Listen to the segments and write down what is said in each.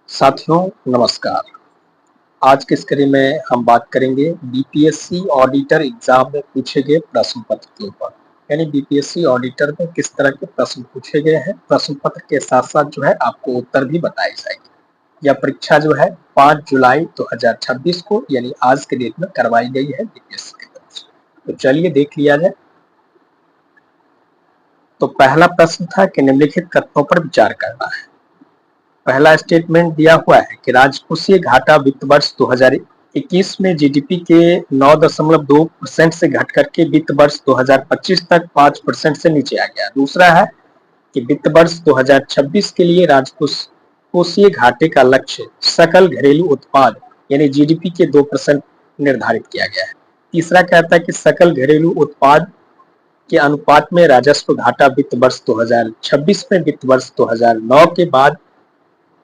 साथियों नमस्कार। आज की इस कड़ी में हम बात करेंगे बीपीएससी ऑडिटर एग्जाम में पूछे गए प्रश्न पत्र के ऊपर। यानी बीपीएससी ऑडिटर में किस तरह के प्रश्न पूछे गए हैं, प्रश्न पत्र के साथ साथ जो है आपको उत्तर भी बताए जाएंगे। यह परीक्षा जो है 5 जुलाई 2026 को यानी आज के डेट में करवाई गई है बीपीएससी की तरफ से। तो चलिए देख लिया जाए। तो पहला प्रश्न था कि निम्नलिखित कथनों पर विचार करना है। पहला स्टेटमेंट दिया हुआ है कि राजकोषीय घाटा वित्त वर्ष 2021 में जीडीपी के 9.2% से घट करके वित्त वर्ष 2025 तक 5% से नीचे आ गया। दूसरा है कि वित्त वर्ष 2026 के लिए राजकोषीय घाटे का लक्ष्य सकल घरेलू उत्पाद यानी जीडीपी के 2% निर्धारित किया गया है। तीसरा कहता है कि सकल घरेलू उत्पाद के अनुपात में राजस्व घाटा वित्त वर्ष 2026 में वित्त वर्ष 2009 के बाद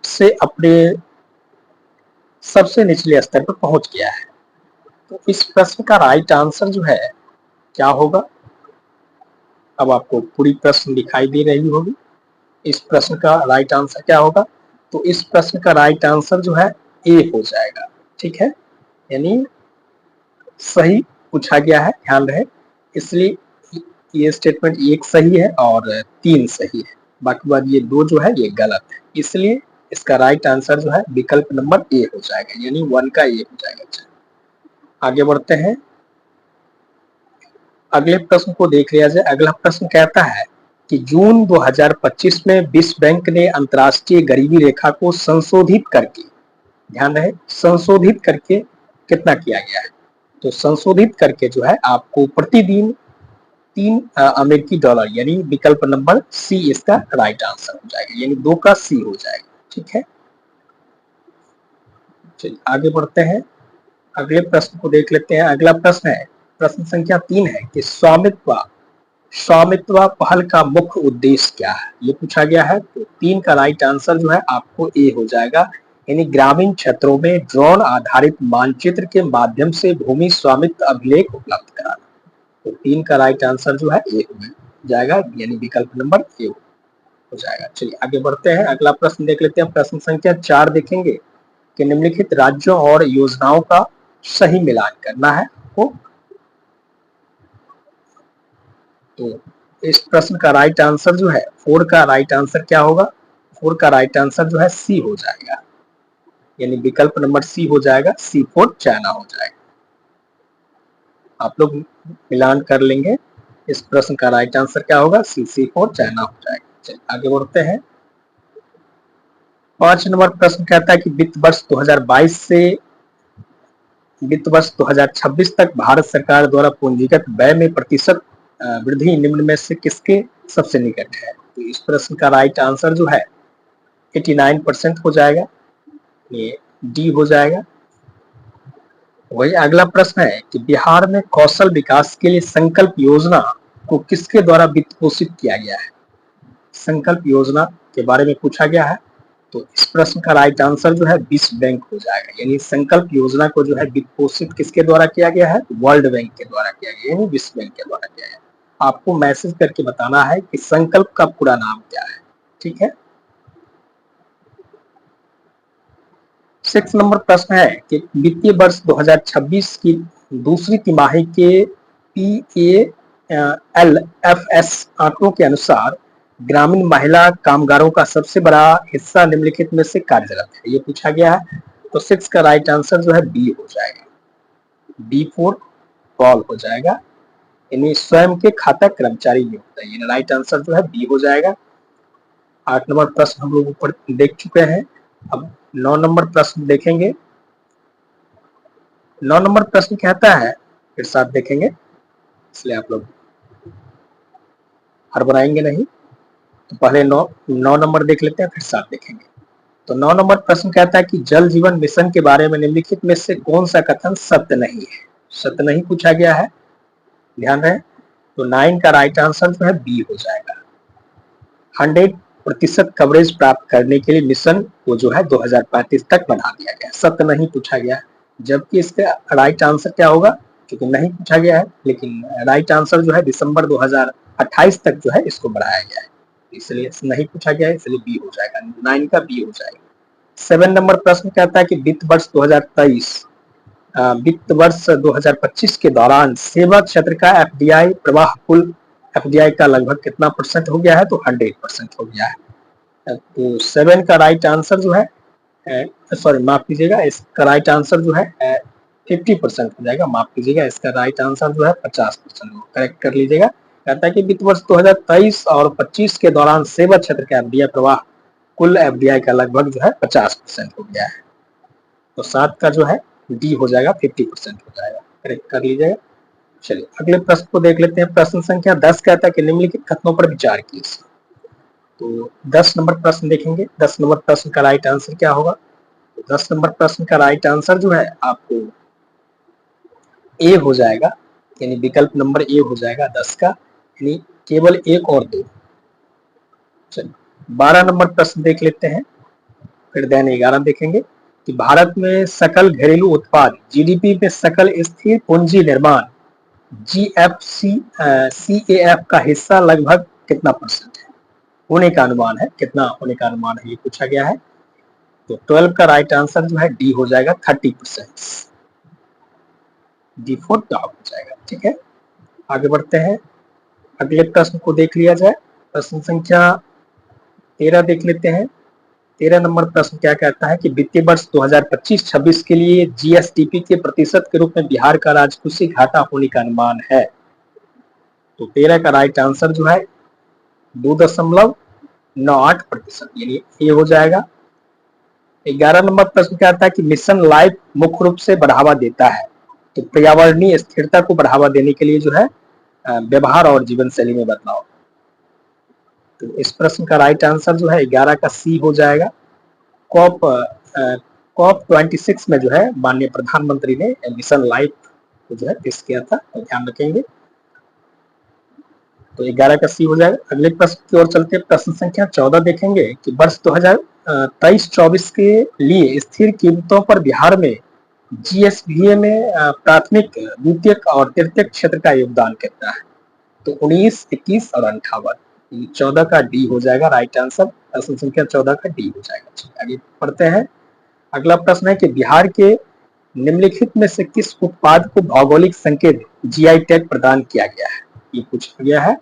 से अपने सबसे निचले स्तर पर पहुंच गया है। तो इस प्रश्न का राइट आंसर जो है क्या होगा? अब आपको पूरी प्रश्न दिखाई दे रही होगी। इस प्रश्न का राइट आंसर क्या होगा? तो इस प्रश्न का राइट आंसर जो है ए हो जाएगा। ठीक है, यानी सही पूछा गया है, ध्यान रहे। इसलिए ये स्टेटमेंट एक सही है और 3 सही है, बाकी बात ये 2 जो है ये गलत है। इसलिए इसका राइट आंसर जो है विकल्प नंबर ए हो जाएगा, यानी 1 का ए हो जाएगा। आगे बढ़ते हैं, अगले प्रश्न को देख लिया जाए। अगला प्रश्न कहता है कि जून 2025 में विश्व बैंक ने अंतर्राष्ट्रीय गरीबी रेखा को संशोधित करके, ध्यान रहे, संशोधित करके कितना किया गया है? तो संशोधित करके जो है आपको प्रतिदिन 3 अमेरिकी डॉलर यानी विकल्प नंबर सी इसका राइट आंसर हो जाएगा, यानी 2 का सी हो जाएगा। ठीक है, चलिए आगे बढ़ते हैं, अगले प्रश्न को देख लेते हैं। अगला प्रश्न है, प्रश्न संख्या 3 है कि स्वामित्व पहल का मुख्य उद्देश्य क्या है, ये पूछा गया है। तो 3 का राइट आंसर जो है आपको ए हो जाएगा, यानी ग्रामीण क्षेत्रों में ड्रोन आधारित मानचित्र के माध्यम से भूमि स्वामित्व अभिलेख उपलब्ध कराना। तो 3 का राइट आंसर जो है ए हो जाएगा, यानी विकल्प नंबर ए हो जाएगा। चलिए आगे बढ़ते हैं, अगला प्रश्न देख लेते हैं। प्रश्न संख्या 4 देखेंगे कि निम्नलिखित राज्यों और योजनाओं का सही मिलान करना है आपको। तो इस प्रश्न का राइट आंसर जो है 4 का राइट आंसर क्या होगा? 4 का राइट आंसर जो है सी हो जाएगा, यानी विकल्प नंबर सी हो जाएगा, C4 चाइना हो जाएगा। आप लोग मिलान कर लेंगे, इस प्रश्न का राइट आंसर क्या होगा? C4 चाइना हो जाएगा। चलिए आगे बढ़ते हैं, 5 नंबर प्रश्न कहता है कि वित्त वर्ष 2022 से वित्त वर्ष 2026 तक भारत सरकार द्वारा पूंजीगत व्यय में प्रतिशत वृद्धि निम्न में से किसके सबसे निकट है? तो इस प्रश्न का राइट आंसर जो है 89% हो जाएगा, ये डी हो जाएगा। वही अगला प्रश्न है कि बिहार में कौशल विकास के लिए संकल्प योजना को किसके द्वारा वित्त पोषित किया गया है? संकल्प योजना के बारे में पूछा गया है। तो इस प्रश्न का राइट आंसर जो है विश्व बैंक हो जाएगा, यानी संकल्प योजना को जो है वित्त पोषित किसके द्वारा किया गया है? वर्ल्ड बैंक के द्वारा किया गया, यानी विश्व बैंक के द्वारा किया गया। आपको मैसेज करके बताना है कि संकल्प का पूरा नाम क्या है। ठीक है, 6 नंबर प्रश्न है कि वित्तीय वर्ष 2026 की दूसरी तिमाही के PALFS आंकड़ों के अनुसार ग्रामीण महिला कामगारों का सबसे बड़ा हिस्सा निम्नलिखित में से कार्यरत है, ये पूछा गया है। तो 6 का राइट आंसर जो है बी हो जाएगा, B4 कॉल हो जाएगा, यानी स्वयं के खाता कर्मचारी नियुक्त है, यानी राइट आंसर जो है बी हो जाएगा। 8 नंबर प्रश्न हम लोग ऊपर देख चुके हैं, अब 9 नंबर प्रश्न देखेंगे। 9 नंबर प्रश्न कहता है, फिर साथ देखेंगे इसलिए आप लोग हड़बड़ाएंगे नहीं। तो पहले 9 नंबर देख लेते हैं, फिर साथ देखेंगे। तो 9 नंबर प्रश्न कहता है कि जल जीवन मिशन के बारे में निम्नलिखित में से कौन सा कथन सत्य नहीं है? सत्य नहीं पूछा गया है, ध्यान रहे। तो 9 का राइट आंसर जो है बी हो जाएगा, 100% कवरेज प्राप्त करने के लिए मिशन को जो है 2035 तक बढ़ा दिया गया, सत्य नहीं पूछा गया है। जबकि इसका राइट आंसर क्या होगा? क्योंकि नहीं पूछा गया है, लेकिन राइट आंसर जो है दिसंबर 2028 तक जो है इसको बढ़ाया गया है, इसलिए नहीं पूछा गया है, इसलिए बी हो जाएगा, 9 का बी हो जाएगा। 7 नंबर प्रश्न कहता है कि वित्त वर्ष 2023 वित्त वर्ष 2025 के दौरान सेवा क्षेत्र का एफडीआई प्रवाह कुल एफडीआई का लगभग कितना परसेंट हो गया है? तो 100% हो गया है। तो 7 का राइट आंसर जो है, सॉरी माफ कीजिएगा, इसका राइट आंसर जो है 50% हो जाएगा। माफ कीजिएगा, इसका राइट आंसर जो है 50% करेक्ट कर लीजिएगा। कहता है कि वित्त वर्ष 2023 और 25 के दौरान सेवा क्षेत्र का एफडीआई प्रवाह कुल एफडीआई का लगभग जो है 50% हो गया है। तो 7 का जो है डी हो जाएगा, 50% हो जाएगा, करेक्ट कर लीजिएगा। चलिए अगले प्रश्न को देख लेते हैं। प्रश्न संख्या 10 कहता है कि निम्नलिखित कथनों पर विचार कीजिए। तो 10 नंबर प्रश्न देखेंगे। 10 नंबर प्रश्न का राइट आंसर क्या होगा? तो 10 नंबर प्रश्न का राइट आंसर जो है आपको ए हो जाएगा, यानी विकल्प नंबर ए हो जाएगा 10 का, यानी केवल 1 और 2। चलिए 12 नंबर प्रश्न देख लेते हैं, फिर देन 11 देखेंगे कि भारत में सकल घरेलू उत्पाद जीडीपी में सकल स्थिर पूंजी निर्माण जीएफसी सीएएफ का हिस्सा लगभग कितना परसेंट है? होने का अनुमान है, कितना होने का अनुमान है ये पूछा गया है। तो 12 का राइट आंसर जो है डी हो जाएगा, 30%। डी फोर टॉप हो जाएगा। ठीक है, आगे बढ़ते हैं, अगले प्रश्न को देख लिया जाए। प्रश्न संख्या 13 देख लेते हैं। 13 नंबर प्रश्न क्या कहता है कि वित्तीय वर्ष 2025-26 के लिए जीएसडीपी के प्रतिशत के रूप में बिहार का राजकोषीय घाटा होने का अनुमान है। तो 13 का राइट आंसर जो है 2.98%, यानी ये हो जाएगा। 11 नंबर प्रश्न कहता है कि मिशन लाइफ मुख्य रूप से बढ़ावा देता है, तो पर्यावरणीय स्थिरता को बढ़ावा देने के लिए जो है व्यवहार और जीवन शैली में बदलाव। तो इस प्रश्न का राइट आंसर जो है 11 का सी हो जाएगा। कॉप 26 में जो है माननीय प्रधानमंत्री ने मिशन लाइफ को जो है पेश किया था, तो ध्यान रखेंगे। तो 11 का सी हो जाएगा। अगले प्रश्न की ओर चलते हैं। प्रश्न संख्या 14 देखेंगे कि वर्ष 2023-24 के लिए स्थिर कीमतों पर बिहार में जीएसडीए में प्राथमिक, द्वितीयक और तृतीयक क्षेत्र का योगदान कितना है? तो 19, 21 और 58। 14 का डी हो जाएगा राइट आंसर। प्रश्न संख्या 14 का डी हो जाएगा। आगे पढ़ते हैं। अगला प्रश्न है कि बिहार के निम्नलिखित में से किस उत्पाद को भौगोलिक संकेत जीआई टैग प्रदान किया गया है? ये पूछा गया है।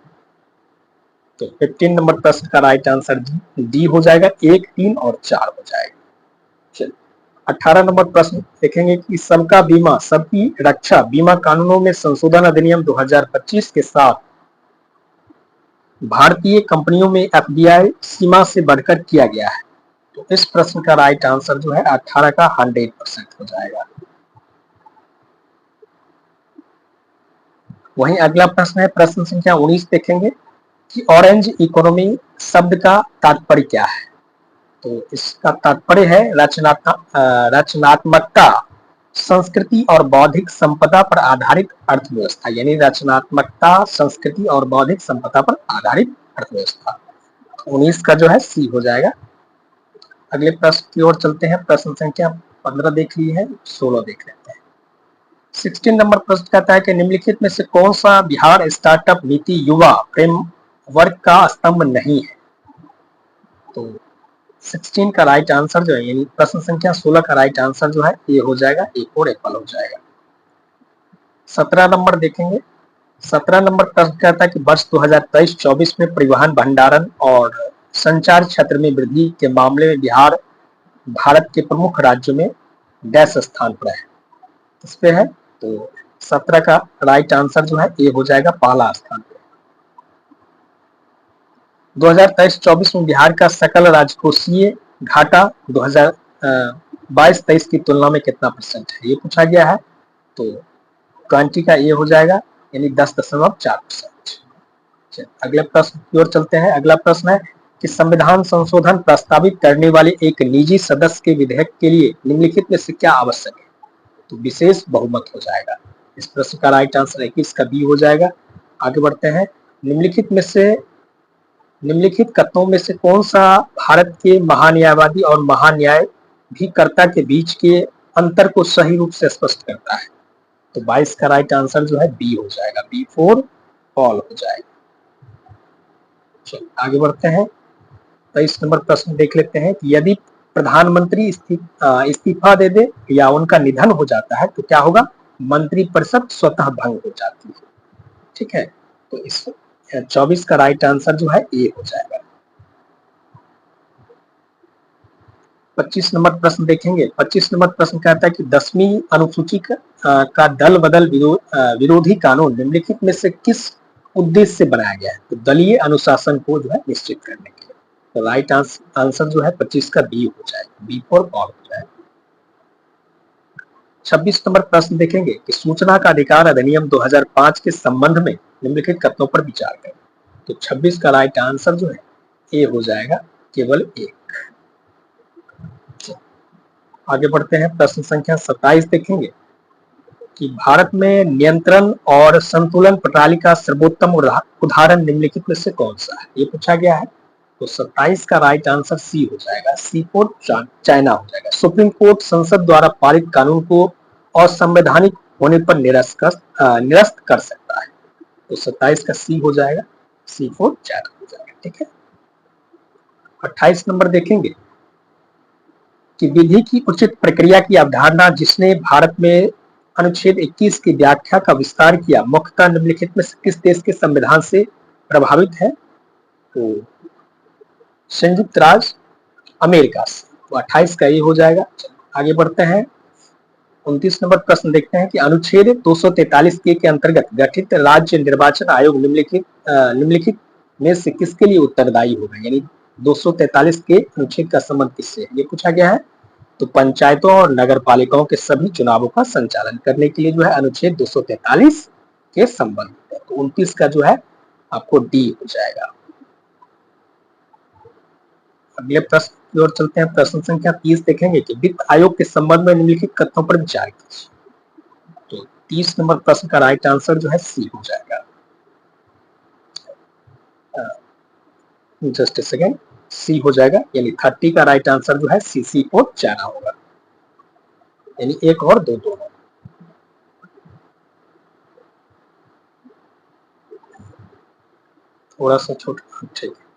तो 15 नंबर प्रश्न का राइट आंसर डी हो जाएगा। 1, 3 और 4 हो जाएगा। चलिए 18 नंबर प्रश्न देखेंगे कि सबका बीमा सबकी रक्षा बीमा कानूनों में संशोधन अधिनियम 2025 के साथ भारतीय कंपनियों में एफडीआई सीमा से बढ़कर किया गया है। तो इस प्रश्न का राइट आंसर जो है 18 का 100% हो जाएगा। वहीं अगला प्रश्न है प्रश्न संख्या 19 देखेंगे कि ऑरेंज इकोनॉमी शब्द का तात्पर्य क्या है? तो इसका तात्पर्य है रचनात्मकता, संस्कृति और बौद्धिक संपदा पर आधारित अर्थव्यवस्था, यानी रचनात्मकता, संस्कृति और बौद्धिक संपदा पर आधारित अर्थव्यवस्था। 19 का जो है सी हो जाएगा। अगले प्रश्न की ओर चलते हैं। प्रश्न संख्या 15 देख ली है, 16 देख लेते हैं। 16 नंबर प्रश्न कहता है कि निम्नलिखित में से कौन सा बिहार स्टार्टअप नीति युवा फ्रेमवर्क का स्तंभ नहीं है? तो 16 का राइट आंसर जो है, यानी प्रश्न संख्या 16 का राइट आंसर जो है ये हो जाएगा, एक और एप्पल हो जाएगा। 17 नंबर देखेंगे। 17 नंबर प्रश्न कहता है कि वर्ष 2023-24 में परिवहन, भंडारण और संचार क्षेत्र में वृद्धि के मामले में बिहार भारत के प्रमुख राज्यों में डैश स्थान पर है। इस पे है, तो 17 का राइट आंसर जो है ये हो जाएगा, पहला स्थान पे। 2023-24 में बिहार का सकल राजकोषीय घाटा 2022-23 की तुलना में कितना परसेंट है? ये पूछा गया है। तो 20 का ये हो जाएगा, यानी 10.4%। अगले प्रश्न की ओर चलते हैं। अगला प्रश्न है कि संविधान संशोधन प्रस्तावित करने वाले एक निजी सदस्य के विधेयक के लिए निम्नलिखित में से क्या आवश्यक है? तो विशेष बहुमत हो जाएगा। इस प्रश्न का राइट आंसर 21 का बी हो जाएगा। आगे बढ़ते हैं। निम्नलिखित कथनों में से कौन सा भारत के महान्यायवादी और महान्यायाधिकर्ता के बीच के अंतर को सही रूप से स्पष्ट करता है? तो 22 का राइट आंसर जो है बी हो जाएगा, बी फोर ऑल हो जाएगा। चलिए आगे बढ़ते हैं। 23 नंबर प्रश्न देख लेते हैं कि यदि प्रधानमंत्री इस्तीफा दे दे या उनका निधन हो जाता है तो क्या होगा, मंत्रिपरिषद स्वतः भंग हो जाती है। ठीक है, तो इस 24 का राइट आंसर जो है ए हो जाएगा। 25 नंबर प्रश्न देखेंगे। 25 नंबर प्रश्न कहता है कि 10वीं अनुसूची का दल बदल विरोधी कानून निम्नलिखित में से किस उद्देश्य से बनाया गया है, तो दलीय अनुशासन को जो है निश्चित करने के लिए। तो राइट आंसर जो है 25 का बी हो जाएगा, बी फॉर बॉल हो जाएगा। 26 नंबर प्रश्न देखेंगे कि सूचना का अधिकार अधिनियम 2005 के संबंध में निम्नलिखित कथनों पर विचार करें। तो 26 का राइट आंसर जो है ए हो जाएगा, केवल एक। आगे बढ़ते हैं, प्रश्न संख्या 27 देखेंगे कि भारत में नियंत्रण और संतुलन प्रणाली का सर्वोत्तम उदाहरण निम्नलिखित में से कौन सा है, ये पूछा गया है। तो 27 का राइट आंसर सी हो जाएगा, सी फॉर चाइना हो जाएगा। सुप्रीम कोर्ट संसद द्वारा पारित कानून को असंवैधानिक होने पर निरस्त कर सकता है। तो 27 का सी हो जाएगा, सी फॉर चाइना हो जाएगा। ठीक है, 28 नंबर देखेंगे कि विधि की उचित प्रक्रिया की अवधारणा जिसने भारत में अनुच्छेद 21 की व्याख्या का विस्तार किया मुख्यतः निम्नलिखित में से किस देश के संविधान से प्रभावित है, तो संयुक्त राज्य अमेरिका से। तो 28 का ये हो जाएगा। आगे बढ़ते हैं, 29 नंबर प्रश्न देखते हैं कि अनुच्छेद 243 के अंतर्गत गठित राज्य निर्वाचन आयोग निम्नलिखित में से किसके लिए उत्तरदायी होगा, यानी 243 के अनुच्छेद का संबंध किससे, ये पूछा गया है। तो पंचायतों और नगर पालिकाओं के सभी चुनावों का संचालन करने के लिए जो है अनुच्छेद 243 के संबंध है। तो 29 का जो है आपको डी हो जाएगा। अगले प्रश्न की ओर चलते हैं, प्रश्न संख्या 30 देखेंगे कि वित्त आयोग के संबंध में निम्नलिखित कथनों पर विचार कीजिए। तो 30 नंबर प्रश्न का राइट आंसर जो है सी हो जाएगा। जस्ट ए सेकेंड, सी हो जाएगा, यानी 30 का राइट आंसर जो है सी और चाइना होगा, यानी एक और दो दोनों। थोड़ा सा छोटा, ठीक है।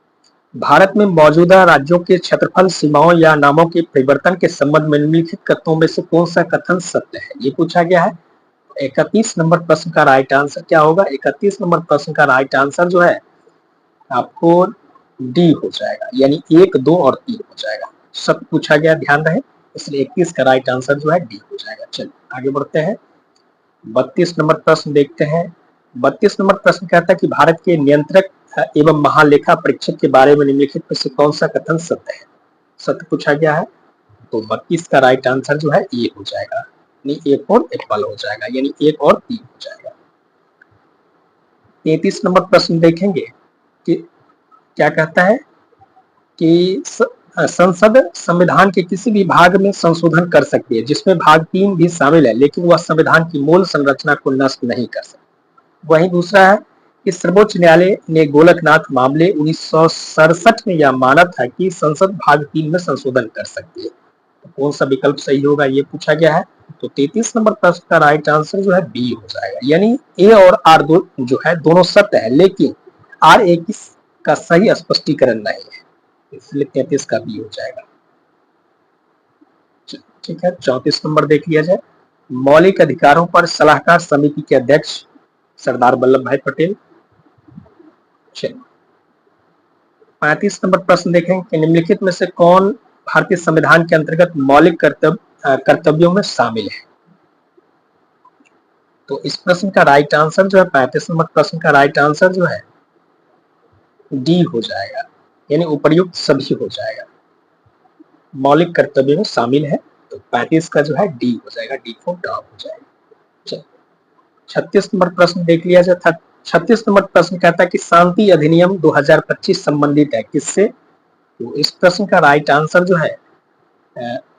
भारत में मौजूदा राज्यों के क्षेत्रफल सीमाओं या नामों के परिवर्तन के संबंध में निम्नलिखित कथनों में से कौन सा कथन सत्य है, ये पूछा गया है। 31 नंबर प्रश्न का राइट आंसर क्या होगा, 31 नंबर प्रश्न का राइट आंसर जो है आपको डी हो जाएगा, यानी 1, 2 और 3 हो जाएगा। सब पूछा गया, ध्यान रहे, इसलिए 21 का राइट आंसर जो है डी हो जाएगा। चलिए आगे बढ़ते हैं, 32 नंबर प्रश्न देखते हैं। 32 नंबर प्रश्न कहता है कि भारत के नियंत्रक एवं महालेखा परीक्षक के बारे में निम्नलिखित में से कौन सा कथन सत्य है, सत्य पूछा गया है। तो 32 का राइट आंसर जो है ए हो जाएगा, यानी एक और एप्पल हो जाएगा, यानी 1 और 3 हो जाएगा। 33 नंबर प्रश्न देखेंगे कि क्या कहता है कि संसद संविधान के किसी भी भाग में संशोधन कर सकती है जिसमें भाग 3 भी शामिल है, लेकिन वह संविधान की मूल संरचना को नष्ट नहीं कर सकती। वहीं दूसरा है कि सर्वोच्च न्यायालय ने गोलकनाथ मामले 1967 में यह माना था कि संसद भाग 3 में संशोधन कर सकती है। तो कौन सा विकल्प सही होगा, ये पूछा गया है। तो 33 नंबर प्रश्न का राइट आंसर जो है बी हो जाएगा, यानी ए और आर जो है दोनों सत्य है, लेकिन आर ए का सही स्पष्टीकरण नहीं है, इसलिए 33 का बी हो जाएगा। ठीक है, 34 नंबर देख लिया जाए। मौलिक अधिकारों पर सलाहकार समिति के अध्यक्ष सरदार वल्लभ भाई पटेल। 35 नंबर प्रश्न देखें कि निम्नलिखित में से कौन भारतीय संविधान के अंतर्गत मौलिक कर्तव्यों में शामिल है। तो इस प्रश्न का राइट आंसर जो है 35 नंबर प्रश्न का राइट आंसर जो है डी हो जाएगा, यानी उपर्युक्त सभी हो जाएगा, मौलिक कर्तव्य में शामिल है। तो 35 का जो है डी हो जाएगा, डी फॉर डॉग हो जाएगा। 36 नंबर प्रश्न देख लिया जाता। 36 नंबर प्रश्न कहता है कि शांति अधिनियम 2025 संबंधित है किससे। तो इस प्रश्न का राइट आंसर जो है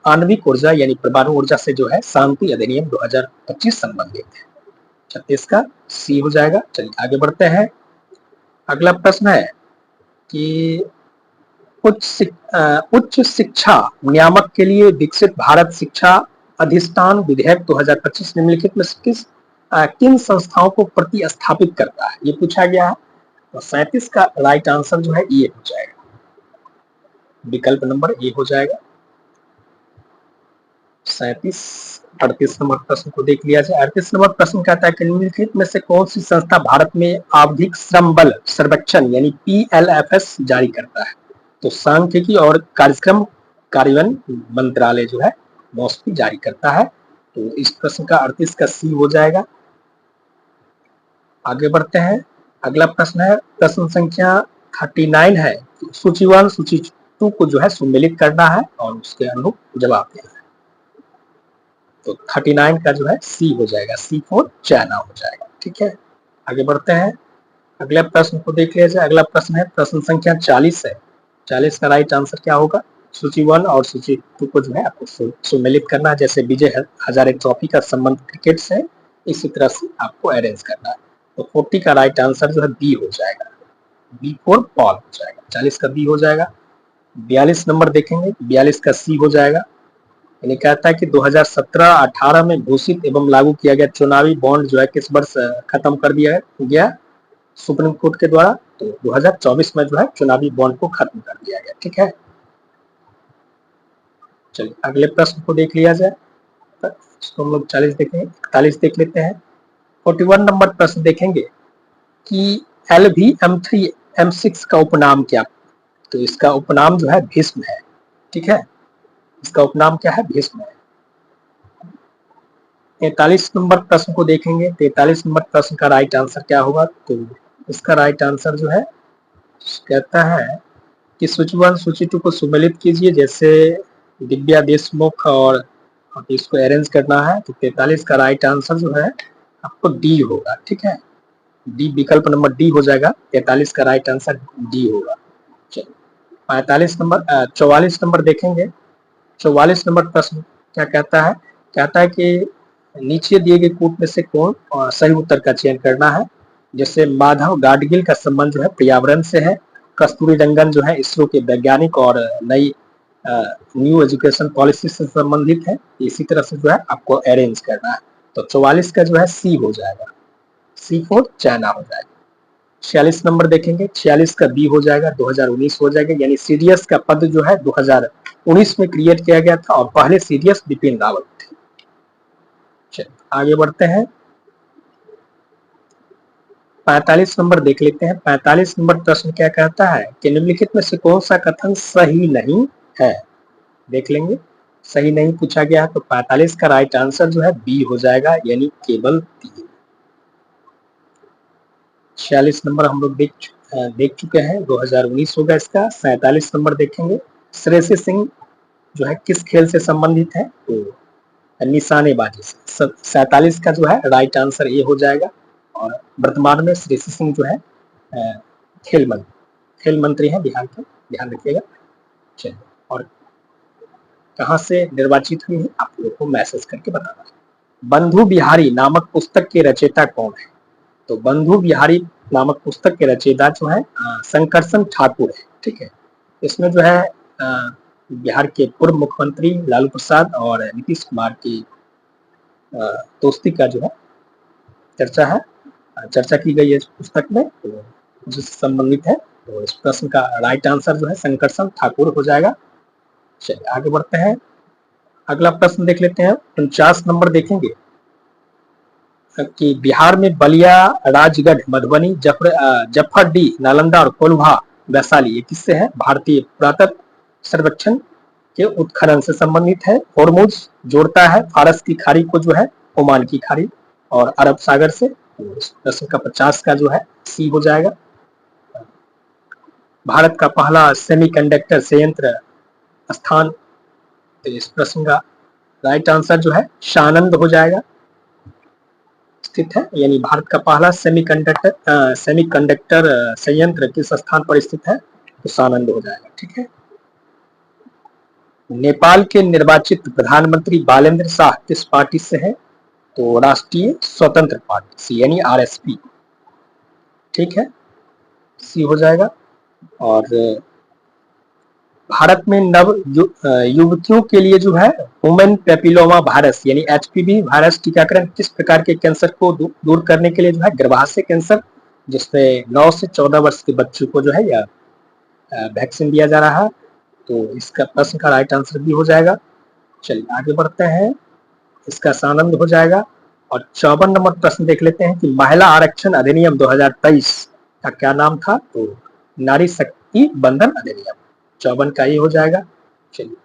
आणविक ऊर्जा यानी परमाणु ऊर्जा से जो है शांति अधिनियम 2025 संबंधित है। 36 का सी हो जाएगा। चलिए आगे बढ़ते हैं, अगला प्रश्न है कि उच्च शिक्षा नियामक के लिए विकसित भारत शिक्षा अधिष्ठान विधेयक 2025 निम्नलिखित में से किन संस्थाओं को प्रतिस्थापित करता है, ये पूछा गया है। तो 37 का राइट आंसर जो है ये हो जाएगा, विकल्प नंबर ए हो जाएगा। 37 38 नंबर प्रश्न को देख लिया जाए। 38 नंबर प्रश्न कहता है कि निम्नलिखित में से कौन सी संस्था भारत में आवधिक श्रम बल सर्वेक्षण यानी PLFS जारी करता है? तो सांख्यिकी और कार्यक्रम कार्यान्वयन मंत्रालय जो है मोस्टली जारी करता है। तो इस प्रश्न का 38 का सी हो जाएगा। आगे बढ़ते हैं। अगला प्रश्न है प्रश्न संख्या 39 है। सूची 1 सूची 2 को जो है सम्मिलित करना है और उसके अनुरूप जवाब देना है। तो 39 का जो है सी हो जाएगा, सी फॉर चाइना हो जाएगा। ठीक है, आगे बढ़ते हैं। अगले प्रश्न को देख लिया जाए। अगला प्रश्न है प्रश्न संख्या 40 है। 40 का राइट आंसर क्या होगा? सूची 1 और सूची 2 को जो है आपको सम्मिलित करना है। जैसे विजय हजारे ट्रॉफी का संबंध क्रिकेट से, इसी तरह से आपको अरेंज करना है। तो 40 का राइट आंसर जो है बी हो जाएगा, बी फॉर बॉल हो जाएगा। 40 का बी हो जाएगा। 42 नंबर देखेंगे, 42 का सी हो जाएगा। यानी कहता है कि 2017-18 में घोषित एवं लागू किया गया चुनावी बॉन्ड जो है किस वर्ष खत्म कर दिया गया सुप्रीम कोर्ट के द्वारा? तो 2024 में जो है चुनावी बॉन्ड को खत्म कर दिया गया। ठीक है, चलिए अगले प्रश्न को देख लिया जाए। इसको हम लोग 40 देखेंगे, 41 देख लेते हैं। 41 नंबर प्रश्न देखेंगे कि LVM3M6 का उपनाम क्या? तो इसका उपनाम जो है भीष्म है। ठीक है, इसका उपनाम क्या है? भीष्म है। 43 नंबर प्रश्न को देखेंगे। 43 नंबर प्रश्न का राइट आंसर क्या होगा? तो इसका राइट आंसर जो है कहता है कि सूची 1 सूची 2 को सम्मिलित कीजिए। जैसे दिव्या देशमुख और इसको अरेंज करना है। तो 43 का राइट आंसर जो है आपको डी होगा। ठीक है, डी विकल्प नंबर डी हो जाएगा। 43 का राइट आंसर डी होगा। 45 नंबर 44 नंबर देखेंगे। 44 नंबर प्रश्न क्या कहता है? कहता है कि नीचे दिए गए कूट में से कौन सही उत्तर का चयन करना है? जैसे माधव गाडगिल का संबंध जो है पर्यावरण से है। कस्तूरी रंगन जो है इसरो के वैज्ञानिक और नई न्यू एजुकेशन पॉलिसी से संबंधित है। इसी तरह से जो है आपको अरेंज करना है। तो 44 का जो है सी हो जाएगा, सी फॉर चाइना हो जाएगा। 46 नंबर देखेंगे। 46 का बी हो जाएगा, 2019 हो जाएगा। यानी सीडीएस का पद जो है 2019 में क्रिएट किया गया था और पहले सीडीएस बिपिन रावत थे। आगे बढ़ते हैं। 45 नंबर देख लेते हैं। 45 नंबर प्रश्न क्या कहता है कि निम्नलिखित में से कौन सा कथन सही नहीं है? देख लेंगे। सही नहीं पूछा गया है तो 45 का राइट आंसर जो है बी हो जाएगा, यानी केवल 3। 46 नंबर हम लोग देख चुके हैं, 2019 होगा इसका। 47 नंबर देखेंगे। श्रेयसी सिंह जो है किस खेल से संबंधित है? तो निशानेबाजी से। 47 का जो है राइट आंसर ये हो जाएगा। और वर्तमान में श्रेयसी सिंह जो है खेल मंत्री हैं बिहार के, ध्यान रखिएगा। चलिए, और कहाँ से निर्वाचित हुई है आप लोगों को मैसेज करके बताना है। बंधु बिहारी नामक पुस्तक के रचयिता कौन है? तो बंधु बिहारी नामक पुस्तक के रचयिता जो है शंकरसन ठाकुर है। ठीक है, इसमें जो है बिहार के पूर्व मुख्यमंत्री लालू प्रसाद और नीतीश कुमार की दोस्ती का जो है चर्चा की गई है इस पुस्तक में, तो जिससे संबंधित है। तो इस प्रश्न का राइट आंसर जो है शंकरसन ठाकुर हो जाएगा। चलिए आगे बढ़ते हैं। अगला प्रश्न देख लेते हैं। 49 नंबर देखेंगे कि बिहार में बलिया, राजगढ़, मधुबनी, जफरडीह, नालंदा और कोल्हा वैशाली ये किससे है? भारतीय पुरातत्व सर्वेक्षण के उत्खनन से संबंधित है। होर्मुज जोड़ता है फारस की खाड़ी को जो है ओमान की खाड़ी और अरब सागर से। प्रश्न का 50 का जो है सी हो जाएगा। भारत का पहला सेमीकंडक्टर संयंत्र स्थान, तो इस प्रश्न का राइट आंसर जो है शानंद हो जाएगा, स्थित है। यानी भारत का पहला सेमीकंडक्टर संयंत्र किस स्थान पर स्थित है? तो सानंद हो जाएगा। ठीक है। नेपाल के निर्वाचित प्रधानमंत्री बालेंद्र शाह किस पार्टी से है? तो राष्ट्रीय स्वतंत्र पार्टी सी, यानी आरएसपी। ठीक है, सी हो जाएगा। और भारत में नव युवतियों के लिए जो है ह्यूमन पेपिलोमा वायरस यानी एचपीवी वायरस टीकाकरण किस प्रकार के कैंसर को दूर करने के लिए जो है गर्भाशय कैंसर, जिसमें 9 से 14 वर्ष के बच्चों को जो है यह वैक्सीन दिया जा रहा है। तो इसका प्रश्न का राइट आंसर भी हो जाएगा। चलिए आगे बढ़ते हैं, इसका सानंद हो जाएगा। और 54 नंबर प्रश्न देख लेते हैं कि महिला आरक्षण अधिनियम 2023 का क्या नाम था? तो नारी शक्ति बंधन अधिनियम। 54 का ये हो जाएगा। चलिए,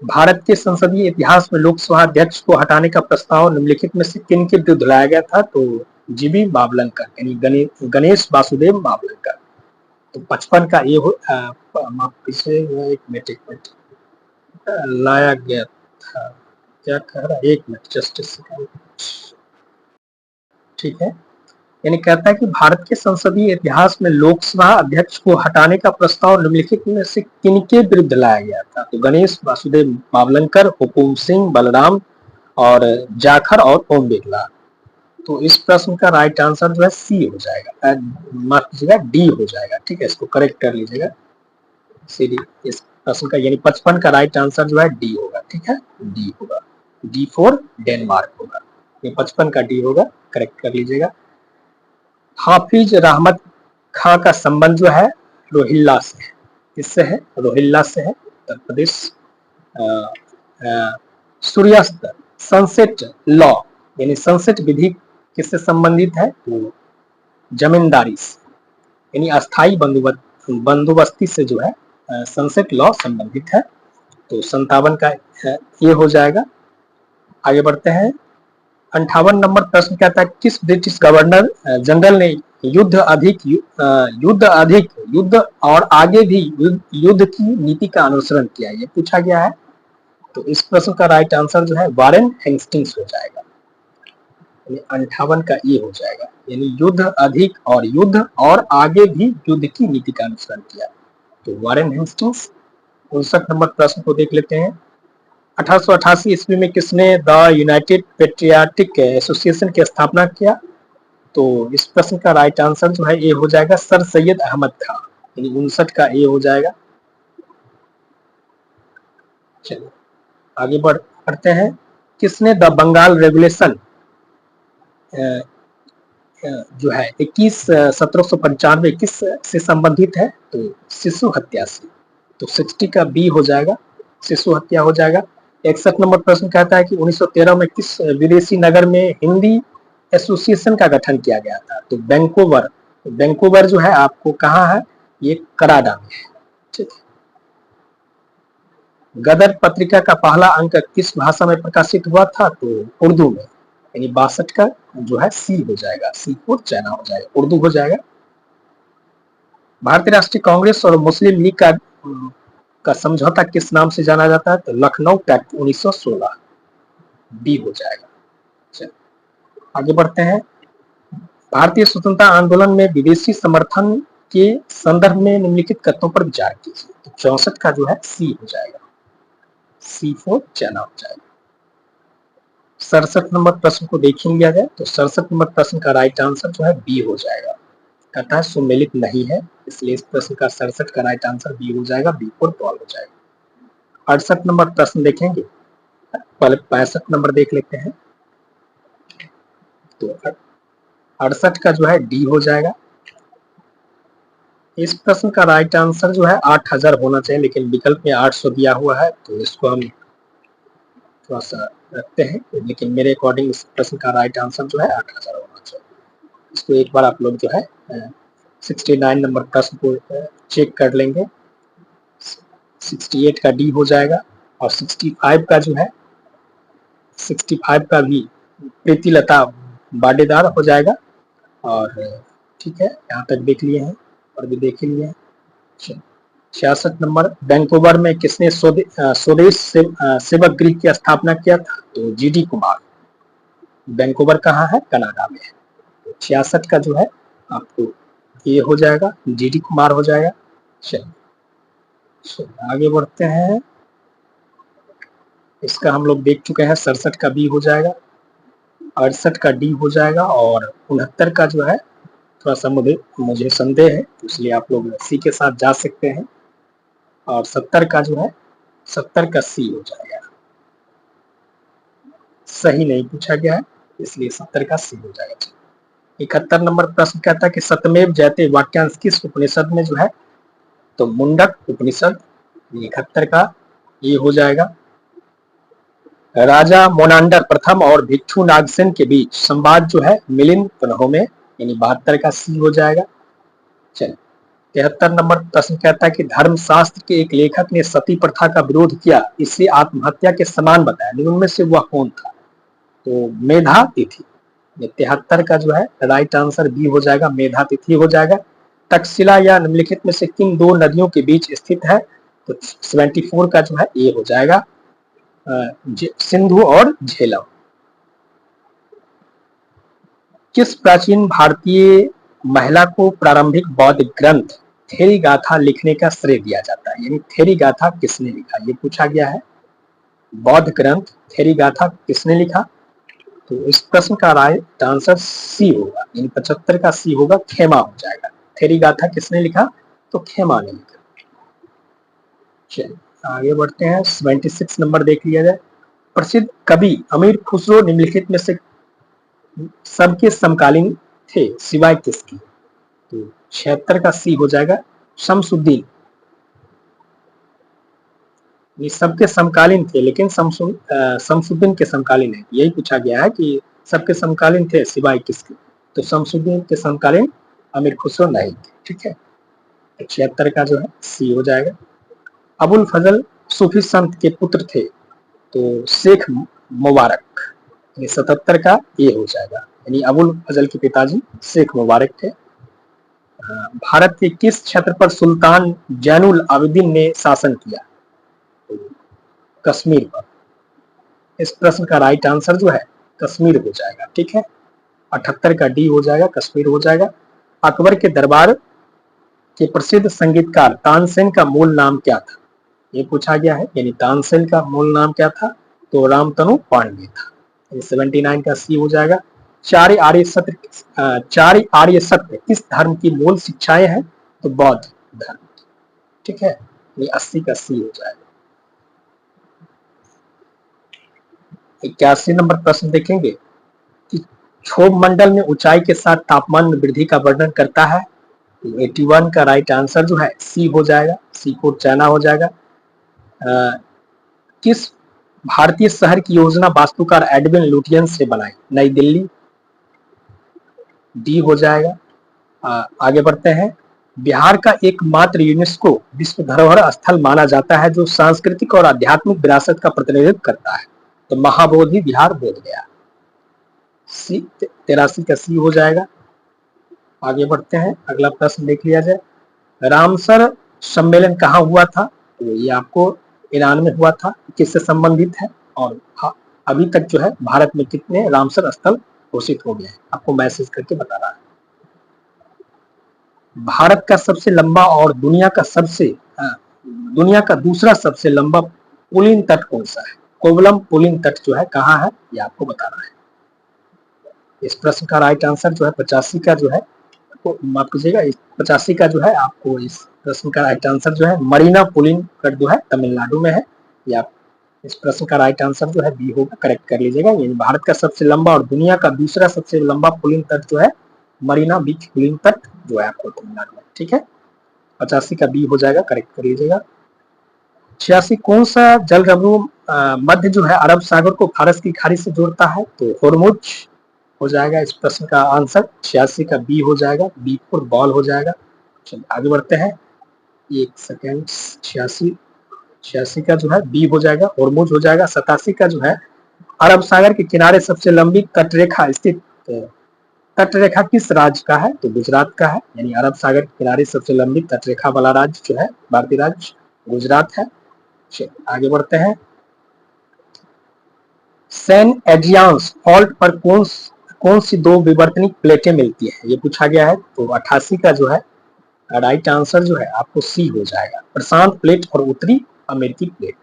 भारत के संसदीय इतिहास में लोकसभा अध्यक्ष को हटाने का प्रस्ताव निम्नलिखित में से किन के विरुद्ध लाया गया था? तो जीबी बावलंकर यानी गणेश वासुदेव बावलंकर। तो 55 का ये हो माफ कीजिए, एक मिनट लाया गया था, क्या कह रहा है, एक मिनट जस्ट सेकंड। ठीक है, यानी कहता है कि भारत के संसदीय इतिहास में लोकसभा अध्यक्ष को हटाने का प्रस्ताव निम्नलिखित में से किनके विरुद्ध लाया गया था? तो गणेश वासुदेव बावलंकर, हुकुम सिंह, बलराम और जाखर और ओम बिरला। तो इस प्रश्न का राइट आंसर जो है सी हो जाएगा, माफ कीजिएगा डी हो जाएगा। ठीक है, इसको करेक्ट कर लीजिएगा, सी डी इस प्रश्न का, यानी 55 का राइट आंसर जो है डी होगा। ठीक है, डी होगा, डी फॉर डेनमार्क होगा, ये 55 का डी होगा, करेक्ट कर लीजिएगा। हाफिज रहमत खां का संबंध जो है रोहिल्ला से है, किससे है? रोहिल्ला से है, उत्तर प्रदेश। सूर्यास्त सनसेट लॉ यानी सनसेट विधि किससे संबंधित है? तो जमींदारी से यानी अस्थाई बंदोबस्ती से जो है सनसेट लॉ संबंधित है। तो 57 का ये हो जाएगा। आगे बढ़ते हैं, 58 नंबर प्रश्न कहता है किस ब्रिटिश गवर्नर जनरल ने युद्ध और आगे भी युद्ध की नीति का अनुसरण किया, ये पूछा गया है। तो इस प्रश्न का राइट आंसर जो है वारेन हेस्टिंग्स हो जाएगा, यानी 58 का ये हो जाएगा, यानी युद्ध और आगे भी युद्ध की नीति का अनुसरण किया, तो वारेन हेस्टिंग्स। 59 नंबर प्रश्न को देख लेते हैं, 1888 ईस्वी में किसने द यूनाइटेड पेट्रियाटिक एसोसिएशन की स्थापना किया? तो इस प्रश्न का राइट आंसर जो है ये हो जाएगा सर सैयद अहमद खान, यानी 59 का ये हो जाएगा। चलिए आगे बढ़ते हैं, किसने द बंगाल रेगुलेशन जो है 1795 से संबंधित है? तो शिशु हत्या से, तो 60 का बी हो जाएगा, शिशु हत्या हो जाएगा। 61 नंबर प्रश्न कहता है कि 1913 में किस विदेशी नगर में हिंदी एसोसिएशन का गठन किया गया था? तो वैंकूवर जो है आपको कहाँ है? ये कनाडा में है। ठीक है, गदर पत्रिका का पहला अंक किस भाषा में प्रकाशित हुआ था? तो उर्दू में, यानी 62 का जो है सी हो जाएगा, सी फॉर चाइना हो जाएगा, उर्दू हो जाएगा। भारतीय राष्ट्रीय कांग्रेस और मुस्लिम लीग का समझौता किस नाम से जाना जाता है? तो लखनऊ पैक्ट 1916, बी हो जाएगा। चलिए आगे बढ़ते हैं, भारतीय स्वतंत्रता आंदोलन में विदेशी समर्थन के संदर्भ में निम्नलिखित कथनों पर विचार कीजिए। तो 64 का जो है सी हो जाएगा, सी फॉर चाइना हो जाएगा। 67 नंबर प्रश्न को देख लिया जाए, तो 67 नंबर प्रश्न का राइट आंसर जो है बी हो जाएगा, कहता है सुमेलित नहीं है, इसलिए इस प्रश्न का 67 का राइट आंसर बी हो जाएगा, बी फॉर बॉल हो जाएगा। 68 नंबर प्रश्न देखेंगे, पहले 65 नंबर देख लेते हैं। तो 68 का जो है डी हो जाएगा। इस प्रश्न का राइट आंसर जो है 8000 होना चाहिए, लेकिन विकल्प में 800 दिया हुआ है, तो इसको हम थोड़ा सा रखते हैं, लेकिन मेरे अकॉर्डिंग इस प्रश्न का राइट आंसर जो है 8000 होना चाहिए। इसको एक बार आप लोग जो है 69 नंबर प्रश्न को चेक कर लेंगे, 68 का डी हो जाएगा। और 65 का जो है 65 का भी प्रीतिलता बाडेदार हो जाएगा। और ठीक है, यहाँ तक देख लिए हैं और भी देख लिए हैं। 66 नंबर, वैंकूवर में किसने स्वदेश सेवक गृह की स्थापना किया था? तो जीडी कुमार। वैंकूवर कहाँ है? कनाडा में है। 66 का जो है आपको ये हो जाएगा, जीडी कुमार हो जाएगा। चलिए आगे बढ़ते हैं, इसका हम लोग देख चुके हैं, 67 का बी हो जाएगा, 68 का डी हो जाएगा, और 69 का जो है थोड़ा सा मुझे संदेह है, इसलिए आप लोग सी के साथ जा सकते हैं। और 70 का जो है 70 का सी हो जाएगा, सही नहीं पूछा गया है, इसलिए 70 का सी हो जाएगा। 71 नंबर प्रश्न कहता है कि सत्यमेव जयते वाक्यांश किस उपनिषद में जो है? तो मुंडक उपनिषद। 71 का ये हो जाएगा। राजा मोनांडर प्रथम और भिक्षु नागसेन के बीच संवाद जो है मिलिंद पुनः में, यानी 72 का सी हो जाएगा। चलिए 73 नंबर प्रश्न कहता है कि धर्मशास्त्र के एक लेखक ने सती प्रथा का विरोध किया, इसे आत्महत्या के समान बताया, लेकिन उनमें से वह कौन था? तो मेधा तिथि। 73 का जो है राइट आंसर बी हो जाएगा, मेधा तिथि हो जाएगा। तक्षशिला या निम्नलिखित में से किन दो नदियों के बीच स्थित है? तो 74 का जो है ये हो जाएगा सिंधु और झेलम। किस प्राचीन भारतीय महिला को प्रारंभिक बौद्ध ग्रंथ थेरी गाथा लिखने का श्रेय दिया जाता है? यानी थेरी गाथा किसने लिखा, ये पूछा गया है। बौद्ध ग्रंथ थेरी गाथा किसने लिखा? तो इस प्रश्न का राइट आंसर सी होगा, यानी 75 का सी होगा, खेमा हो जाएगा। थेरी गाथा किसने लिखा? तो खेमा ने लिखा। चलिए आगे बढ़ते हैं, 76 नंबर देख लिया जाए। प्रसिद्ध कवि अमीर खुसरो निम्नलिखित में से सबके समकालीन थे सिवाय किसकी? तो 76 का सी हो जाएगा, शमसुद्दीन। ये सबके समकालीन थे, लेकिन शमसुद्दीन के समकालीन है, यही पूछा गया है कि सबके समकालीन थे सिवाय किसके? तो शमसुद्दीन के समकालीन अमीर खुसरो नहीं थे। ठीक है, 76 का जो है सी हो जाएगा। अबुल फजल सूफी संत के पुत्र थे, तो शेख मुबारक, 77 का ये हो जाएगा, यानी अबुल फजल के पिताजी शेख मुबारक थे। भारत के किस क्षेत्र पर सुल्तान जैनुल आबिदीन ने शासन किया? तो कश्मीर पर। इस प्रश्न का राइट आंसर जो है कश्मीर हो जाएगा। ठीक है, 78 का डी हो जाएगा, कश्मीर हो जाएगा। अकबर के दरबार के प्रसिद्ध संगीतकार तानसेन का मूल नाम क्या था? ये पूछा गया है, यानी तानसेन का मूल नाम क्या था? तो रामतनु पांडे था। 79 का सी हो जाएगा। चार आर्य सत्य किस धर्म की मूल शिक्षाएं हैं? तो बौद्ध धर्म। ठीक है, ये 80 का सी हो जाएगा। 81 नंबर प्रश्न देखेंगे कि क्षोभ मंडल में ऊंचाई के साथ तापमान में वृद्धि का वर्णन करता है। 81 का राइट आंसर जो है सी हो जाएगा, सी फॉर चाइना हो जाएगा। किस भारतीय शहर की योजना वास्तुकार एडविन लुटियंस ने बनाई? नई दिल्ली, डी हो जाएगा। आगे बढ़ते हैं, बिहार का एकमात्र यूनेस्को विश्व धरोहर स्थल माना जाता है जो सांस्कृतिक और आध्यात्मिक विरासत का प्रतिनिधित्व करता है। तो महाबोधि विहार बोध गया। 83 का सी हो जाएगा। आगे बढ़ते हैं, अगला प्रश्न देख लिया जाए। रामसर सम्मेलन कहाँ हुआ था? तो ये आपको ईरान में हुआ था। किससे संबंधित है? और अभी तक जो है भारत में कितने रामसर स्थल घोषित हो गए हैं, आपको मैसेज करके बता रहा है। भारत का सबसे लंबा और दुनिया का दूसरा सबसे लंबा पुलिन तट कौन सा है? कोवलम पुलिन तट जो है कहाँ है, ये आपको बता रहा है। इस प्रश्न का राइट आंसर जो है 85 का जो है, माफ कीजिएगा, 85 का जो है आपको इस प्रश्न का राइट आंसर जो है मरीना पुलिन तट जो है तमिलनाडु में है। या इस प्रश्न का राइट आंसर जो है बी होगा, करेक्ट कर लीजिएगा। यानी भारत का सबसे लंबा और दुनिया का दूसरा सबसे लंबा पुलिन तट जो है मरीना बीच पुलिन तट जो है आपको तमिलनाडु में। ठीक है, 85 का बी हो जाएगा, करेक्ट कर लीजिएगा। 86 कौन सा जलरंगू मध्य जो है अरब सागर को फारस की खाड़ी से जोड़ता है? तो होर्मुज हो जाएगा। इस प्रश्न का आंसर 86 का बी हो जाएगा, बी फॉर बॉल हो जाएगा। चलिए आगे बढ़ते हैं, एक सेकेंड। 86 का जो है बी हो जाएगा, होर्मुज हो जाएगा। 87 का जो है अरब सागर के किनारे सबसे लंबी तटरेखा स्थित तटरेखा किस राज्य का है? तो गुजरात का है। यानी अरब सागर के किनारे सबसे लंबी तटरेखा वाला राज्य जो है भारतीय राज्य गुजरात है। चलिए आगे बढ़ते हैं, सेंट एड्रियान्स फॉल्ट पर कौन सी दो विवर्तनिक प्लेटें मिलती है? ये पूछा गया है। तो 88 का जो है राइट आंसर जो है आपको सी हो जाएगा, प्रशांत प्लेट और उत्तरी अमेरिकी प्लेट।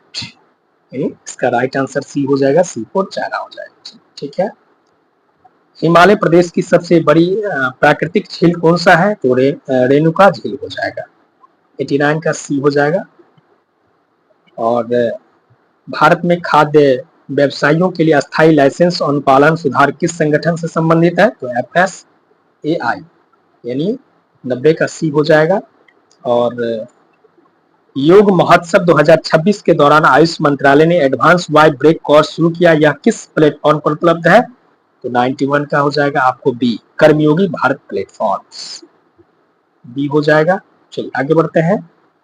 इसका राइट आंसर सी हो जाएगा, सी फॉर चाइना हो जाएगा। ठीक है, हिमालय प्रदेश की सबसे बड़ी प्राकृतिक झील कौन सा है? तो रेणुका झील हो जाएगा। 89 का सी हो जाएगा। और भारत में खाद्य व्यवसायियों के लिए अस्थायी लाइसेंस अनुपालन सुधार किस संगठन से संबंधित है? तो FSAI, यानी 90 का सी हो जाएगा। और योग महोत्सव 2026 के दौरान आयुष मंत्रालय ने एडवांस वाई ब्रेक कोर्स शुरू किया। यह किस प्लेटफॉर्म पर उपलब्ध है? तो 91 का हो जाएगा आपको बी, कर्मयोगी भारत प्लेटफॉर्म्स, बी हो जाएगा। चलिए आगे बढ़ते हैं।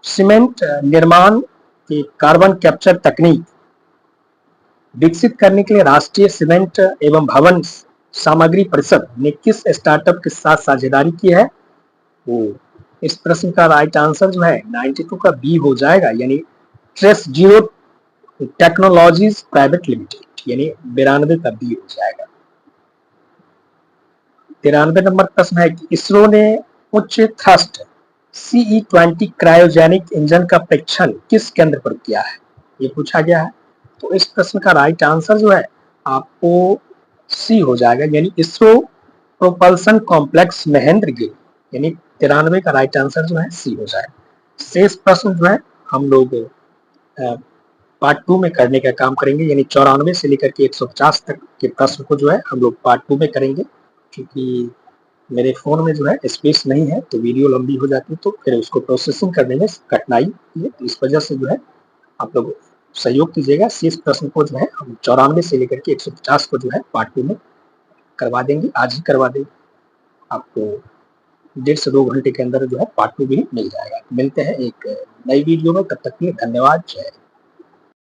सीमेंट निर्माण की कार्बन कैप्चर तकनीक विकसित करने के लिए राष्ट्रीय सीमेंट एवं भवन सामग्री परिषद ने किस स्टार्टअप के साथ साझेदारी की है? तो इस प्रश्न का राइट आंसर जो है 92 का बी हो जाएगा, यानी trace zero technologies private limited, यानी 92 का बी हो जाएगा। 93 नंबर प्रश्न है कि इसरो ने उच्च थ्रस्ट CE-20 क्रायोजेनिक इंजन का परीक्षण किस केंद्र पर किया है? ये पूछा गया है। तो इस प्रश्न का राइट आंसर जो है आपको सी हो जाएगा, यानी इसरो प्रोपल्सन कॉम्प्लेक्स महेंद्रगिरी, यानी 93 का राइट आंसर जो है सी हो जाएगा। शेष प्रश्न जो है हम लोग पार्ट 2 में करने का काम करेंगे, यानी 94 से लेकर के 150 तक के प्रश्न को जो है हम लोग पार्ट 2 में करेंगे, क्योंकि मेरे फोन में जो है स्पेस नहीं है तो वीडियो लंबी हो जाती है, तो फिर उसको प्रोसेसिंग करने में कठिनाई है। तो इस वजह से जो है आप लोग सहयोग कीजिएगा। शेष प्रश्न को जो है हम 94 से लेकर के 150 को जो है पार्ट 2 में करवा देंगे, आज ही करवा देंगे। आपको 1.5 से 2 घंटे के अंदर जो है पार्ट 2 भी मिल जाएगा। मिलते हैं एक नई वीडियो में, तब तक के लिए धन्यवाद। जय